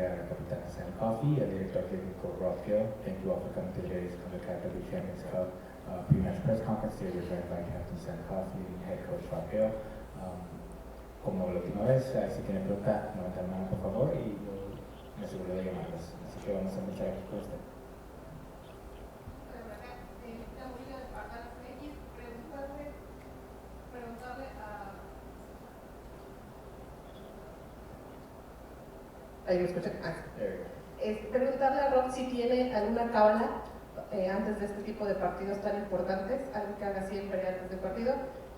al capitán Sam Coffey, al director técnico Rob Gill. Thank you all for coming to today's CONCACAF Champions Cup pre-match press conference. Today we're joined by Captain Sam Coffey and head coach Rob Gill. Como la última vez, si tienen preguntas, levanten la mano por favor y yo me aseguro de llamarlas. Así que vamos a empezar aquí con usted. Ahí me escuchan. Preguntarle a Rob si tiene alguna cábala antes de este tipo de partidos tan importantes, algo que haga siempre antes del partido.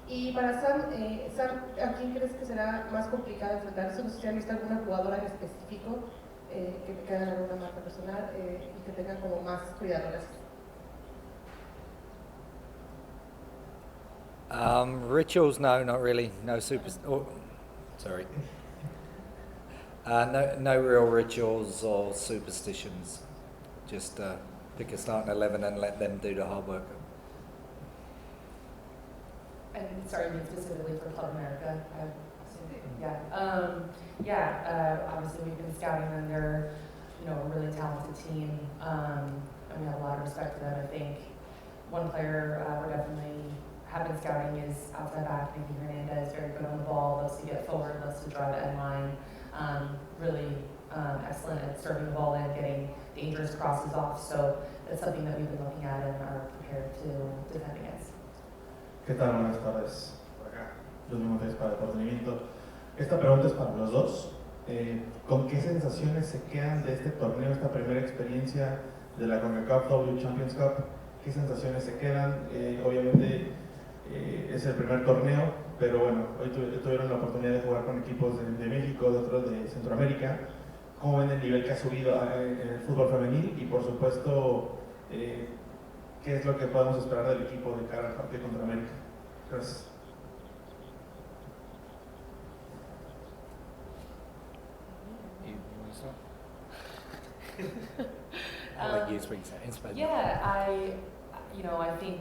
Y para Sam, ¿a quién crees que será más complicado enfrentarse? No sé si han visto alguna jugadora en específico que hagan alguna marca personal y que tengan como más cuidadoras. Rituals, no, not really. No super. Oh, sorry. No real rituals or superstitions. Just pick a starting 11 and let them do the hard work. And sorry, specifically for Club America. Obviously we've been scouting under, a really talented team. And we have a lot of respect for them. I think one player we're definitely have been scouting is outside back, Nikki Hernandez, very good on the ball, loves to get forward, loves to drive the end line. Really excellent at serving the ball in, getting dangerous crosses off. So that's something that we've been looking at and are prepared to defend against. ¿Qué tal? Buenas tardes. Por acá, los mismos días para el entretenimiento. Esta pregunta es para los dos. ¿Con qué sensaciones se quedan de este torneo, esta primera experiencia de la CONCACAF W Champions Cup? ¿Qué sensaciones se quedan? Obviamente es el primer torneo, pero bueno, hoy tuvieron la oportunidad de jugar con equipos de México, de otros de Centroamérica. ¿Cómo ven el nivel que ha subido en el fútbol femenil? Y por supuesto, ¿qué es lo que podemos esperar del equipo de cara al partido contra América? Gracias. I'll let you speak in Spanish. Yeah, I think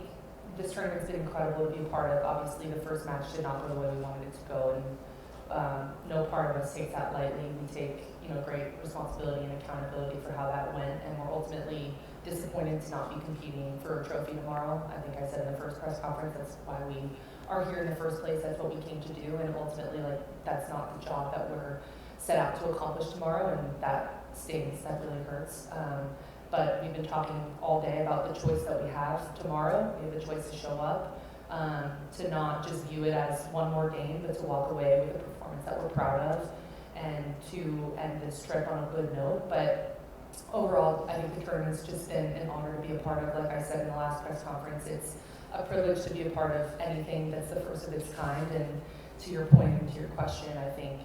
this tournament's been incredible to be a part of. Obviously, the first match did not go the way we wanted it to go, and no part of us takes that lightly. We take, great responsibility and accountability for how that went, and we're ultimately disappointed to not be competing for a trophy tomorrow. I think I said in the first press conference, that's why we are here in the first place. That's what we came to do, and ultimately, that's not the job that we're set out to accomplish tomorrow, and that stings. That really hurts. But we've been talking all day about the choice that we have tomorrow. We have the choice to show up, to not just view it as one more game, but to walk away with a performance that we're proud of, and to end this trip on a good note. But overall, I think the tournament's just been an honor to be a part of. Like I said in the last press conference, it's a privilege to be a part of anything that's the first of its kind. And to your point and to your question, I think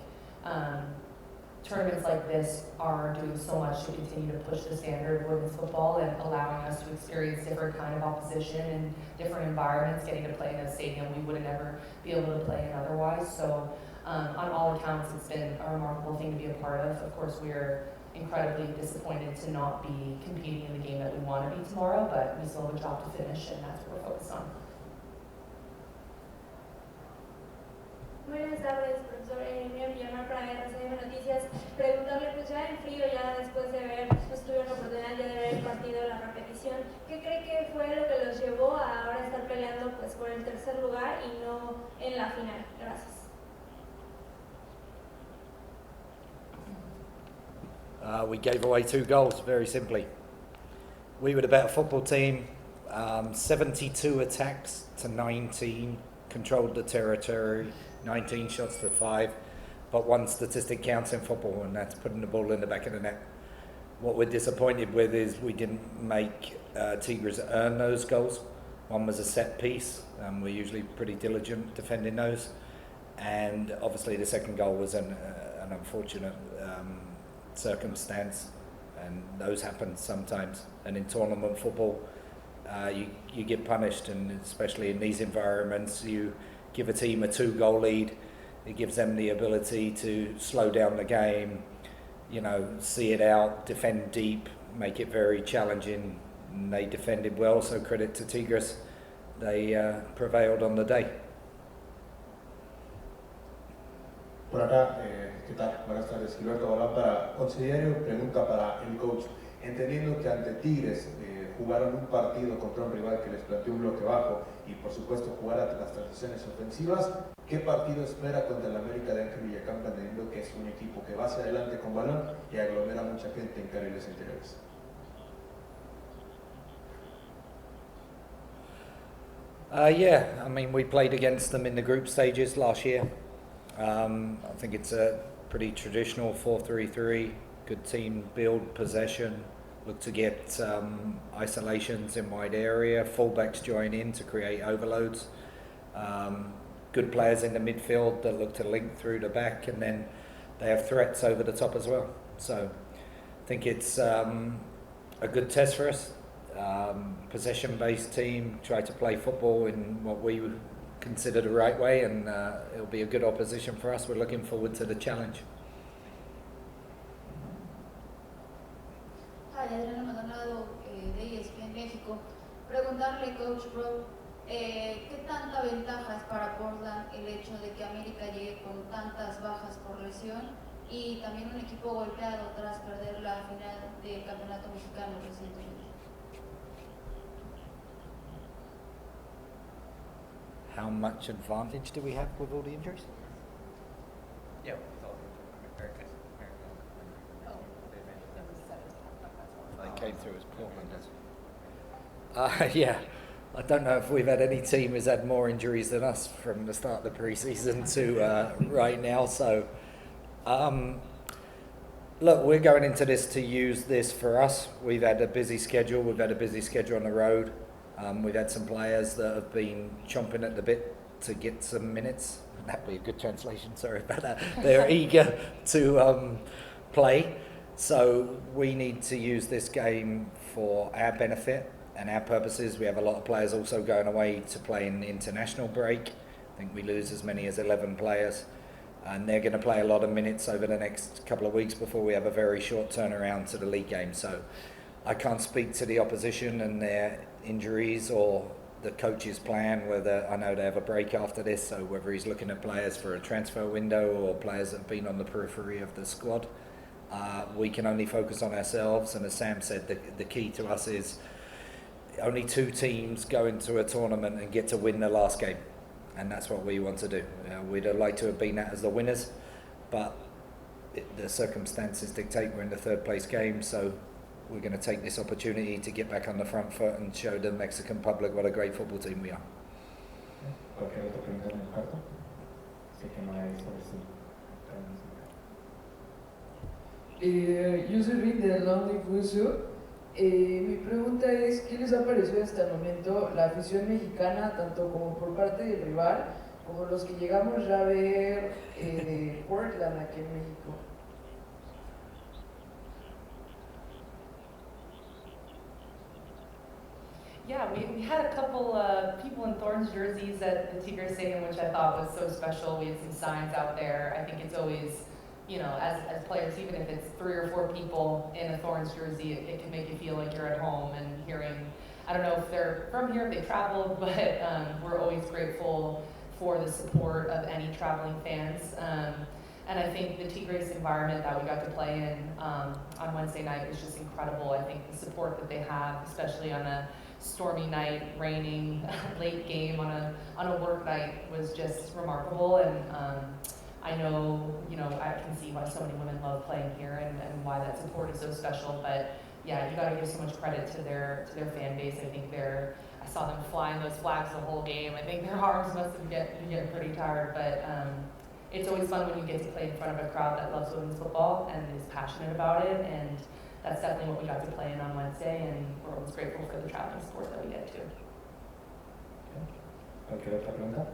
tournaments like this are doing so much to continue to push the standard of women's football and allowing us to experience different kind of opposition and different environments, getting to play in a stadium we would never be able to play in otherwise. So on all accounts, it's been a remarkable thing to be a part of. Of course, we're incredibly disappointed to not be competing in the game that we want to be tomorrow, but we still have a job to finish, and that's what we're focused on. Buenas tardes, profesor. Me llamo para RCM Noticias. Preguntarle, pues ya en frío, ya después de ver, pues tuvieron la oportunidad ya de ver el partido, la repetición, ¿qué cree que fue lo que los llevó a ahora estar peleando pues por el tercer lugar y no en la final? Gracias. We gave away 2 goals, very simply. We were the better football team, 72 attacks to 19, controlled the territory, 19 shots to 5, but one statistic counts in football, and that's putting the ball in the back of the net. What we're disappointed with is we didn't make Tigres earn those goals. One was a set piece, we're usually pretty diligent defending those, and obviously the second goal was an unfortunate circumstance, and those happen sometimes. And in tournament football, you get punished, and especially in these environments, you give a team a 2-goal lead. It gives them the ability to slow down the game, see it out, defend deep, make it very challenging. And they defended well, so credit to Tigres. They prevailed on the day. Por acá, ¿Qué tal? Buenas tardes, Gilberto Balán para Consigliere. Pregunta para el coach. Entendiendo que ante Tigres jugaron un partido contra un rival que les planteó un bloque bajo y por supuesto jugar a las transiciones ofensivas, ¿qué partido espera contra el América de Ángel Villacampa, entendiendo que es un equipo que va hacia adelante con balón y aglomera mucha gente en carriles interiores? Yeah, I mean, we played against them in the group stages last year. I think it's a pretty traditional 4-3-3, good team build, possession, look to get isolations in wide area, fullbacks join in to create overloads. Good players in the midfield that look to link through the back, and then they have threats over the top as well. So I think it's a good test for us. Possession-based team, try to play football in what we would consider the right way, and it'll be a good opposition for us. We're looking forward to the challenge. Hi, Adriana Maldonado de ESPN México. Preguntarle, Coach Bro, ¿qué tanta ventaja es para Portland el hecho de que América llegue con tantas bajas por lesión y también un equipo golpeado tras perder la final del Campeonato Mexicano recientemente? How much advantage do we have with all the injuries? Yeah, with all the America. They came through as Portland. Yeah, I don't know if we've had any team who's had more injuries than us from the start of the pre-season to right now. So, look, we're going into this to use this for us. We've had a busy schedule. We've had a busy schedule on the road. We've had some players that have been chomping at the bit to get some minutes. That'd be a good translation, sorry about that. They're eager to play. So we need to use this game for our benefit and our purposes. We have a lot of players also going away to play in the international break. I think we lose as many as 11 players. And they're going to play a lot of minutes over the next couple of weeks before we have a very short turnaround to the league game. So I can't speak to the opposition and their injuries or the coach's plan, whether I know they have a break after this, so whether he's looking at players for a transfer window or players that have been on the periphery of the squad. We can only focus on ourselves, and as Sam said, the key to us is only 2 teams go into a tournament and get to win the last game, and that's what we want to do. We'd like to have been that as the winners, but the circumstances dictate we're in the 3rd place game, so we're going to take this opportunity to get back on the front foot and show the Mexican public what a great football team we are. ¿Cualquier otra pregunta en el cuarto? Sé que no hay sobre Yo soy Rick de Long Difuso. Mi pregunta es, ¿qué les ha parecido hasta el momento la afición mexicana, tanto como por parte del rival, como los que llegamos ya a ver de Portland aquí en México? Yeah, we had a couple people in Thorns jerseys at the Tigres Stadium, which I thought was so special. We had some signs out there. I think it's always, you know, as players, even if it's 3 or 4 people in a Thorns jersey, it can make you feel like you're at home. And hearing, I don't know if they're from here, if they traveled, but we're always grateful for the support of any traveling fans. And I think the Tigres environment that we got to play in on Wednesday night was just incredible. I think the support that they have, especially on a stormy night, raining, late game on a work night, was just remarkable. And I know, you know, I can see why so many women love playing here and why that support is so special. But yeah, you got to give so much credit to their fan base. I think I saw them flying those flags the whole game. I think their arms must have been pretty tired, but it's always fun when you get to play in front of a crowd that loves women's football and is passionate about it, and that's definitely what we got to play in on Wednesday, and we're always grateful for the traveling support that we get to. ¿Cualquier otra pregunta?